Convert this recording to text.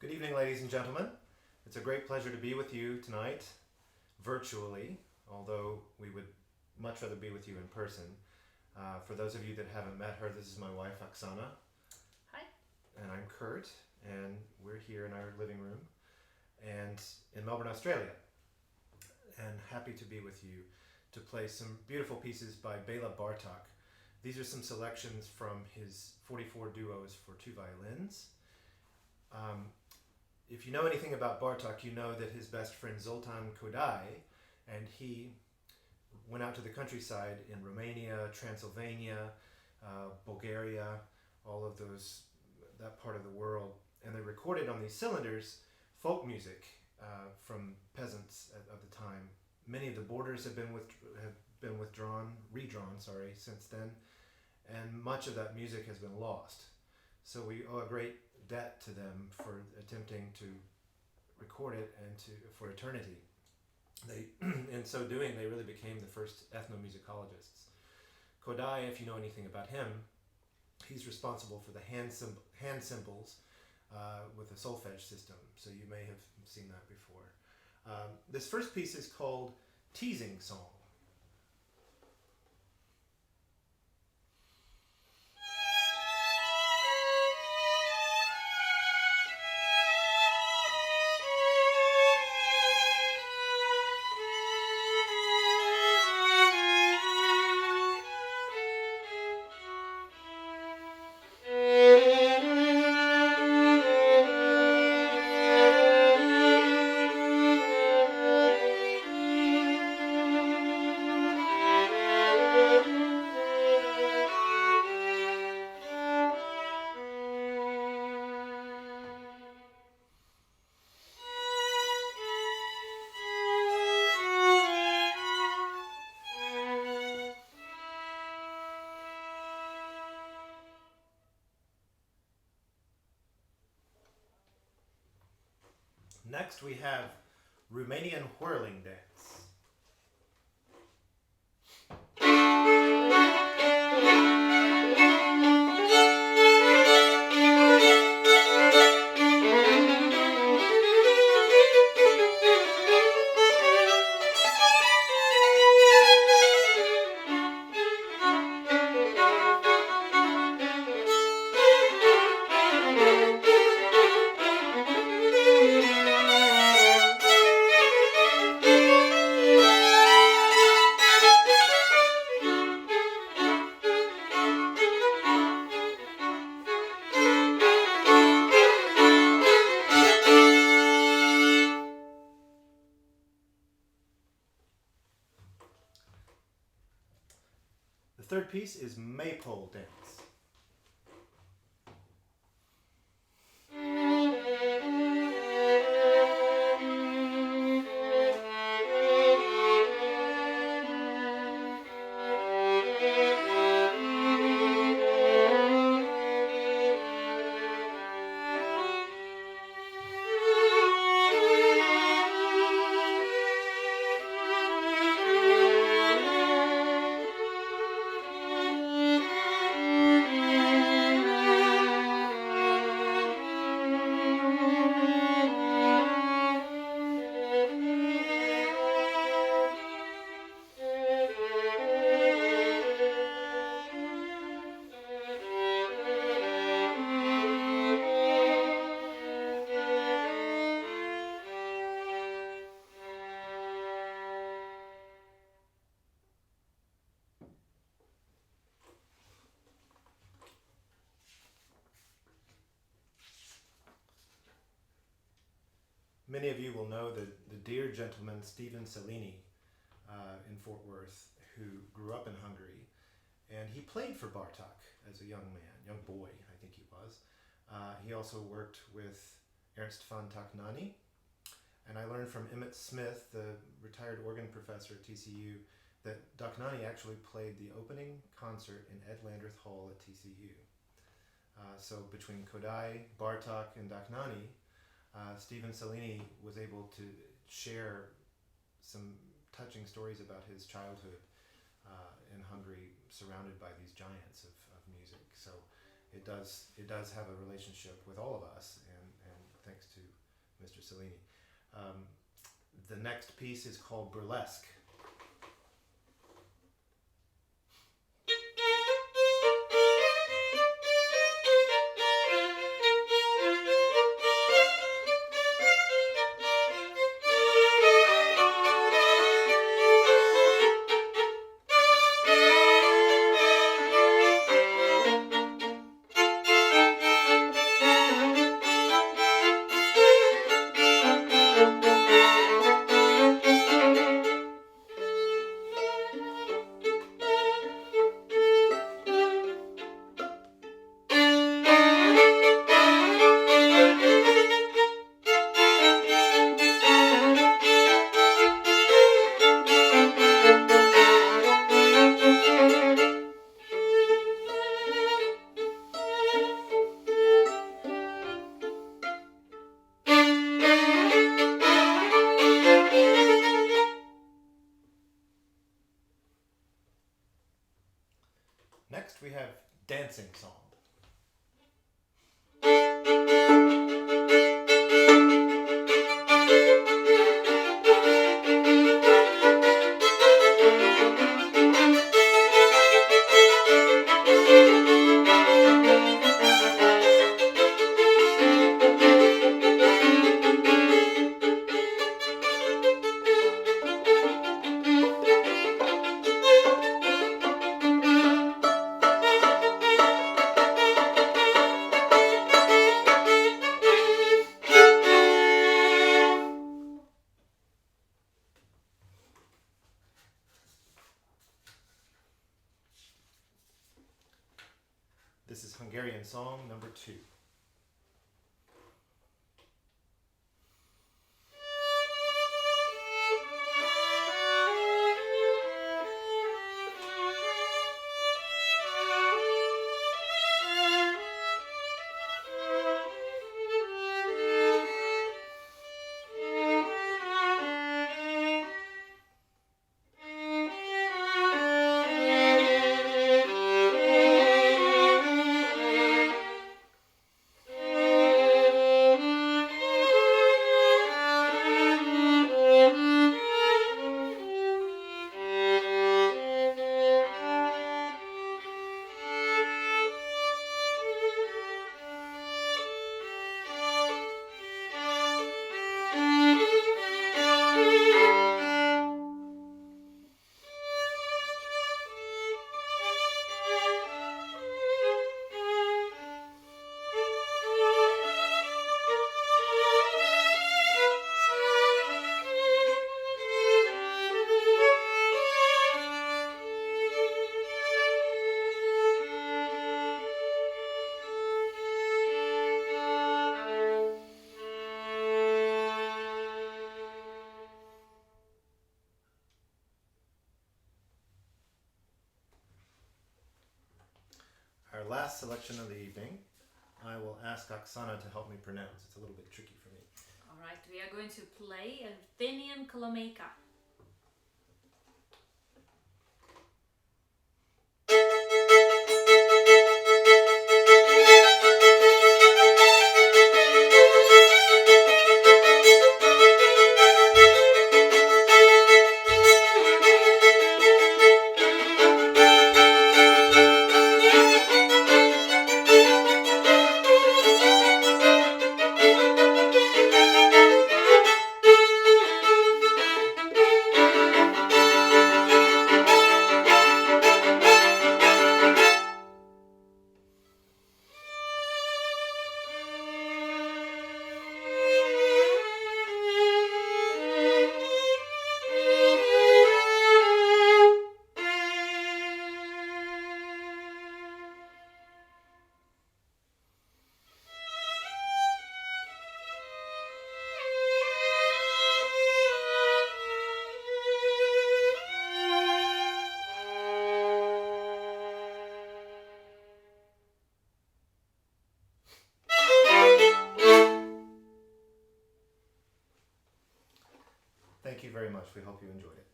Good evening, ladies and gentlemen. It's a great pleasure to be with you tonight, virtually, although we would much rather be with you in person. For those of you that haven't met her, this is my wife, Oksana. Hi. And I'm Kurt, and we're here in our living room and in Melbourne, Australia. And happy to be with you to play some beautiful pieces by Bela Bartok. These are some selections from his 44 duos for two violins. If you know anything about Bartok, you know that his best friend Zoltan Kodály and he went out to the countryside in Romania, Transylvania, Bulgaria, all of that part of the world, and they recorded on these cylinders folk music from peasants of the time. Many of the borders have been redrawn, since then, and much of that music has been lost. So we owe a great debt to them for attempting to record it and for eternity. In so doing, they really became the first ethnomusicologists. Kodály, if you know anything about him, he's responsible for the hand cymbals with a solfege system. So you may have seen that before. This first piece is called Teasing Song. Next we have Romanian whirling dance. The third piece is Maypole Dance. Many of you will know the dear gentleman Stephen Cellini in Fort Worth, who grew up in Hungary, and he played for Bartok as a young boy, I think he was. He also worked with Ernst von Tachnani, and I learned from Emmett Smith, the retired organ professor at TCU, that Tachnani actually played the opening concert in Ed Landreth Hall at TCU. So between Kodály, Bartok, and Tachnani, Stephen Cellini was able to share some touching stories about his childhood in Hungary, surrounded by these giants of music. So it does have a relationship with all of us, and thanks to Mr. Cellini. The next piece is called Burlesque. Next we have Dancing Song. This is Hungarian Song number 2. Our last selection of the evening, I will ask Oksana to help me pronounce. It's a little bit tricky for me. All right, we are going to play Athenian Kolomeka. Thank you very much. We hope you enjoyed it.